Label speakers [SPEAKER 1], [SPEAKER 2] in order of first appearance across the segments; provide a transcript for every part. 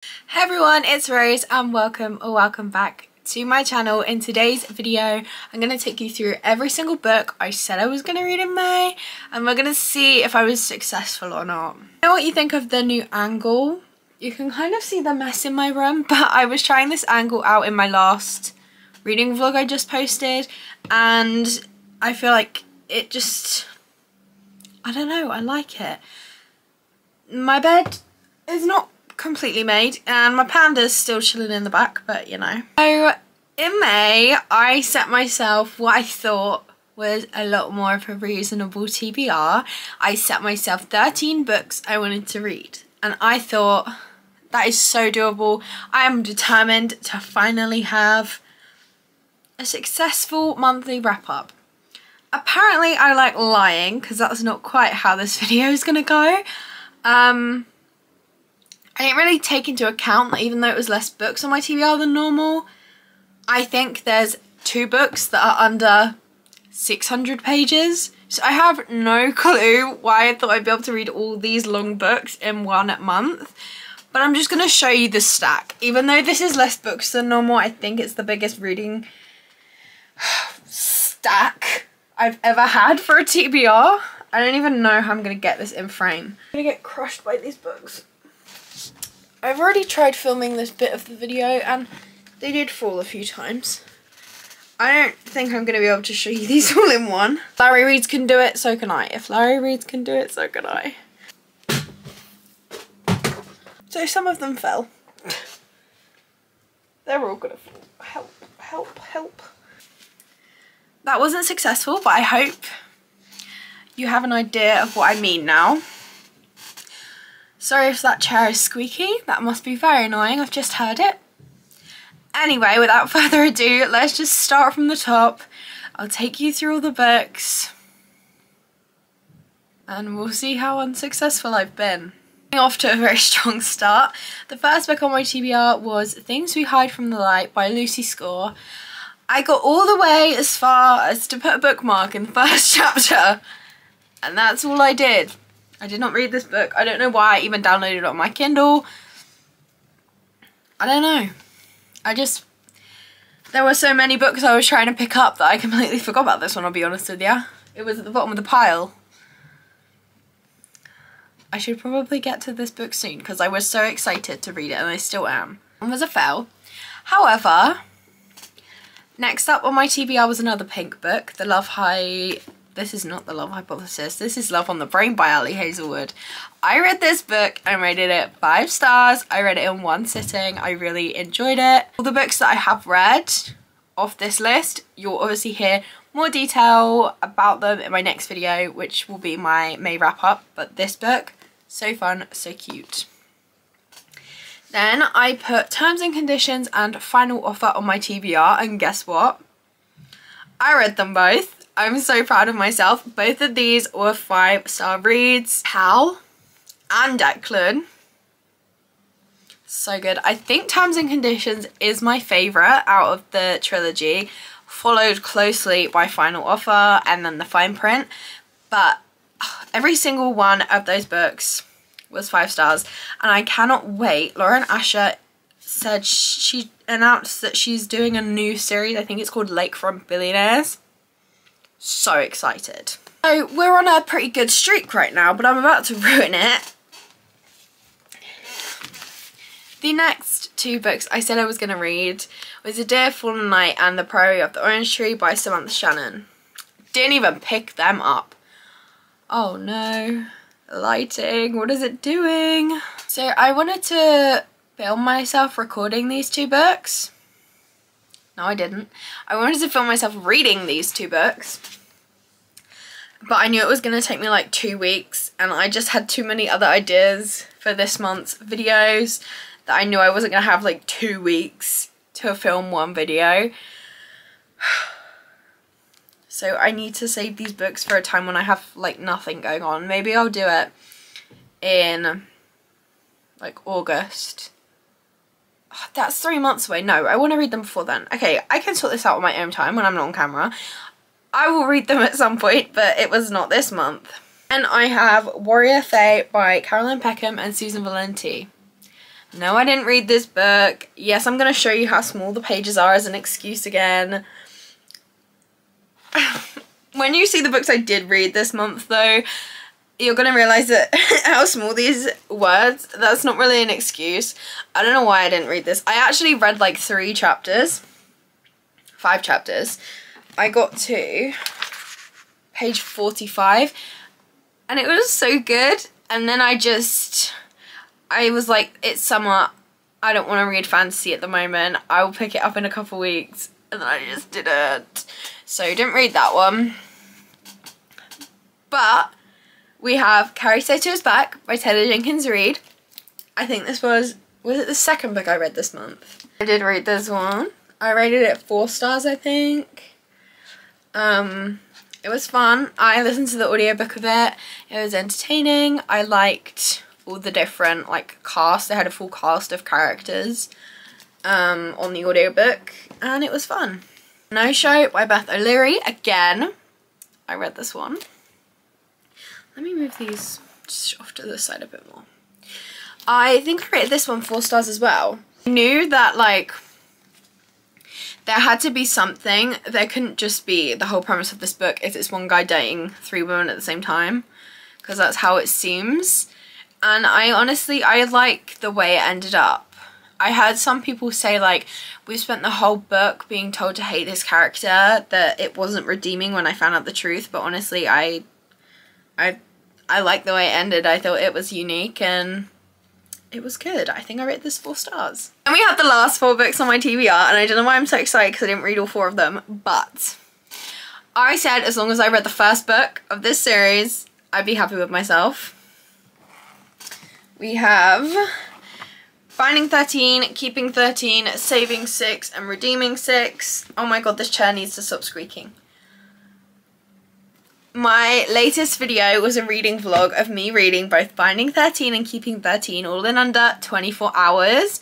[SPEAKER 1] Hey everyone, it's Rose and welcome back to my channel. In today's video, I'm going to take you through every single book I said I was going to read in May, and we're going to see if I was successful or not. I know what you think of the new angle. You can kind of see the mess in my room, but I was trying this angle out in my last reading vlog I just posted, and I feel like it just, I don't know, I like it. My bed is not completely made and my panda's still chilling in the back, but you know. So in May I set myself what I thought was a lot more of a reasonable TBR. I set myself 13 books I wanted to read, and I thought that is so doable. I am determined to finally have a successful monthly wrap up. Apparently I like lying, because that's not quite how this video is gonna go. I didn't really take into account that even though it was less books on my TBR than normal, I think there's 2 books that are under 600 pages. So I have no clue why I thought I'd be able to read all these long books in one month. But I'm just going to show you the stack. Even though this is less books than normal, I think it's the biggest reading stack I've ever had for a TBR. I don't even know how I'm going to get this in frame. I'm going to get crushed by these books. I've already tried filming this bit of the video and they did fall a few times. I don't think I'm going to be able to show you these all in one. If Larry Reads can do it, so can I. If Larry Reads can do it, so can I. So some of them fell. They're all going to fall. Help, help, help. That wasn't successful, but I hope you have an idea of what I mean now. Sorry if that chair is squeaky, that must be very annoying, I've just heard it. Anyway, without further ado, let's just start from the top. I'll take you through all the books and we'll see how unsuccessful I've been. Off to a very strong start. The first book on my TBR was Things We Hide from the Light by Lucy Score. I got all the way as far as to put a bookmark in the first chapter, and that's all I did. I did not read this book. I don't know why I even downloaded it on my Kindle. I don't know. There were so many books I was trying to pick up that I completely forgot about this one, I'll be honest with you. It was at the bottom of the pile. I should probably get to this book soon because I was so excited to read it, and I still am. It was a fail. However, next up on my TBR was another pink book, This is not The Love Hypothesis. This is Love on the Brain by Ali Hazelwood. I read this book and rated it 5 stars. I read it in one sitting. I really enjoyed it. All the books that I have read off this list, you'll obviously hear more detail about them in my next video, which will be my May wrap up. But this book, so fun, so cute. Then I put Terms and Conditions and Final Offer on my TBR, and guess what? I read them both. I'm so proud of myself. Both of these were 5-star reads. Hal and Declan. So good. I think Terms and Conditions is my favourite out of the trilogy, followed closely by Final Offer and then The Fine Print. But every single one of those books was 5 stars, and I cannot wait. Lauren Asher said she announced that she's doing a new series. I think it's called Lakefront Billionaires. So excited. So we're on a pretty good streak right now, but I'm about to ruin it. The next 2 books I said I was going to read was A Dear Fallen Night and The Priory of the Orange Tree by Samantha Shannon. Didn't even pick them up. Oh no. Lighting, what is it doing? So I wanted to film myself recording these 2 books. No, I didn't. I wanted to film myself reading these 2 books, but I knew it was going to take me like 2 weeks, and I just had too many other ideas for this month's videos that I knew I wasn't going to have like 2 weeks to film one video. So I need to save these books for a time when I have like nothing going on. Maybe I'll do it in like August. That's 3 months away. No, I want to read them before then. Okay, I can sort this out on my own time when I'm not on camera. I will read them at some point, but it was not this month. And I have Warrior Fae by Caroline Peckham and Susan Valenti. No, I didn't read this book. Yes, I'm going to show you how small the pages are as an excuse again. When you see the books I did read this month though, you're going to realise that how small these words, that's not really an excuse. I don't know why I didn't read this. I actually read like 5 chapters. I got to page 45 and it was so good. And then I was like, it's summer, I don't want to read fantasy at the moment. I will pick it up in a couple weeks. And then I just didn't. So didn't read that one. But we have Carrie Sato Is Back by Taylor Jenkins Reid. I think this was it the second book I read this month? I did read this one. I rated it 4 stars, I think. It was fun. I listened to the audiobook of it. It was entertaining. I liked all the different like cast. They had a full cast of characters on the audiobook and it was fun. No Show by Beth O'Leary. Again, I read this one. Let me move these just off to the side a bit more. I think I rated this one 4 stars as well. I knew that like there had to be something. There couldn't just be the whole premise of this book is it's one guy dating 3 women at the same time, because that's how it seems. And I honestly like the way it ended up. I heard some people say like we spent the whole book being told to hate this character, that it wasn't redeeming when I found out the truth, but honestly I like the way it ended. I thought it was unique and it was good. I think I rated this 4 stars. And we have the last 4 books on my TBR and I don't know why I'm so excited because I didn't read all 4 of them, but I said as long as I read the first book of this series, I'd be happy with myself. We have Finding 13, Keeping 13, Saving 6 and Redeeming 6. Oh my god, this chair needs to stop squeaking. My latest video was a reading vlog of me reading both Finding 13 and Keeping 13 all in under 24 hours.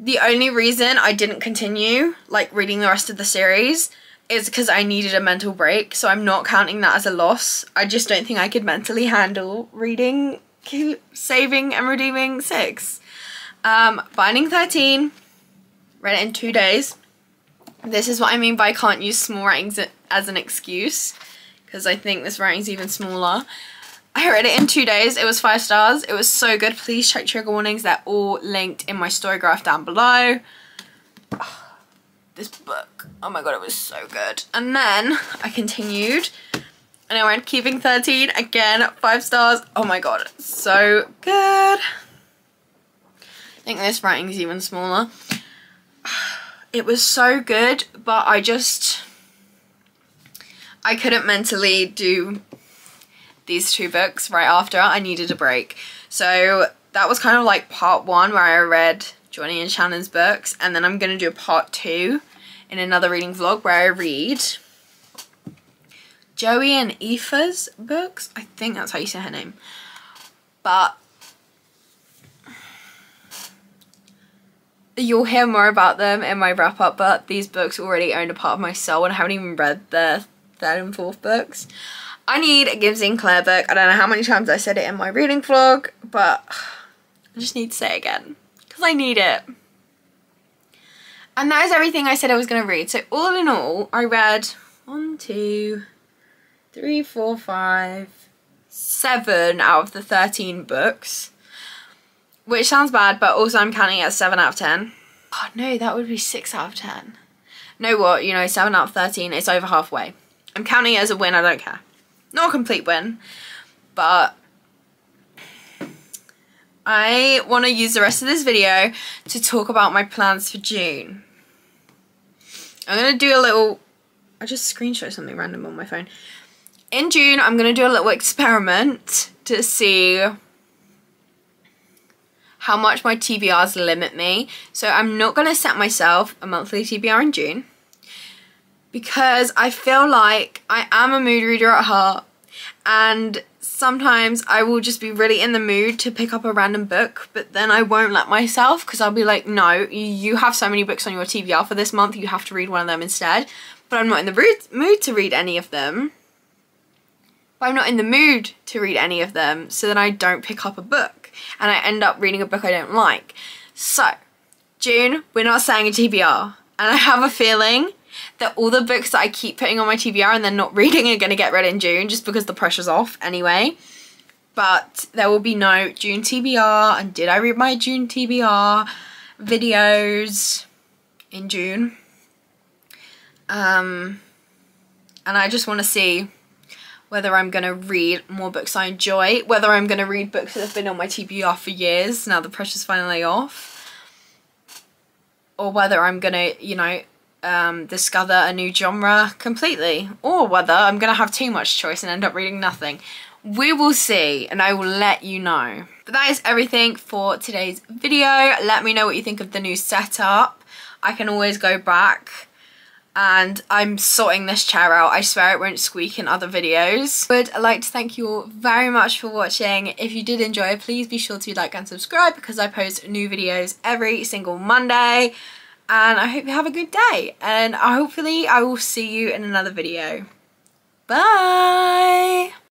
[SPEAKER 1] The only reason I didn't continue like reading the rest of the series is because I needed a mental break, so I'm not counting that as a loss. I just don't think I could mentally handle reading Saving and Redeeming 6. Finding 13, read it in 2 days. This is what I mean by I can't use small writings as an excuse, because I think this writing's even smaller. I read it in 2 days. It was 5 stars. It was so good. Please check trigger warnings. They're all linked in my story graph down below. Oh, this book. Oh my god, it was so good. And then I continued and I read Keeping 13. Again, 5 stars. Oh my god, so good. I think this writing's even smaller. It was so good, but I couldn't mentally do these 2 books right after. I needed a break. So that was kind of like part 1 where I read Johnny and Shannon's books, and then I'm going to do a part 2 in another reading vlog where I read Joey and Aoife's books. I think that's how you say her name. But you'll hear more about them in my wrap up, but these books already own a part of my soul and I haven't even read the 3rd and 4th books. I need a Gibbs and Claire book. I don't know how many times I said it in my reading vlog, but I just need to say it again because I need it. And that is everything I said I was going to read. So all in all, I read 1, 2, 3, 4, 5, 7 out of the 13 books. Which sounds bad, but also I'm counting it as 7 out of 10. Oh no, that would be 6 out of 10. Know what, you know, 7 out of 13, it's over halfway. I'm counting it as a win, I don't care. Not a complete win, but I want to use the rest of this video to talk about my plans for June. I'm going to do a little, I just screenshot something random on my phone. In June, I'm going to do a little experiment to see how much my TBRs limit me. So I'm not going to set myself a monthly TBR in June because I feel like I am a mood reader at heart, and sometimes I will just be really in the mood to pick up a random book, but then I won't let myself because I'll be like, no, you have so many books on your TBR for this month, you have to read one of them instead. But I'm not in the mood to read any of them. But I'm not in the mood to read any of them, so then I don't pick up a book. and I end up reading a book I don't like. So, June, we're not saying a TBR. And I have a feeling that all the books that I keep putting on my TBR and then not reading are going to get read in June just because the pressure's off anyway. But there will be no June TBR. And did I read my June TBR videos in June? And I just want to see whether I'm going to read more books I enjoy, whether I'm going to read books that have been on my TBR for years, now the pressure's finally off, or whether I'm going to, you know, discover a new genre completely, or whether I'm going to have too much choice and end up reading nothing. We will see, and I will let you know. But that is everything for today's video. Let me know what you think of the new setup. I can always go back. And I'm sorting this chair out. I swear it won't squeak in other videos. I'd like to thank you all very much for watching. If you did enjoy, please be sure to like and subscribe because I post new videos every single Monday. And I hope you have a good day. And hopefully I will see you in another video. Bye!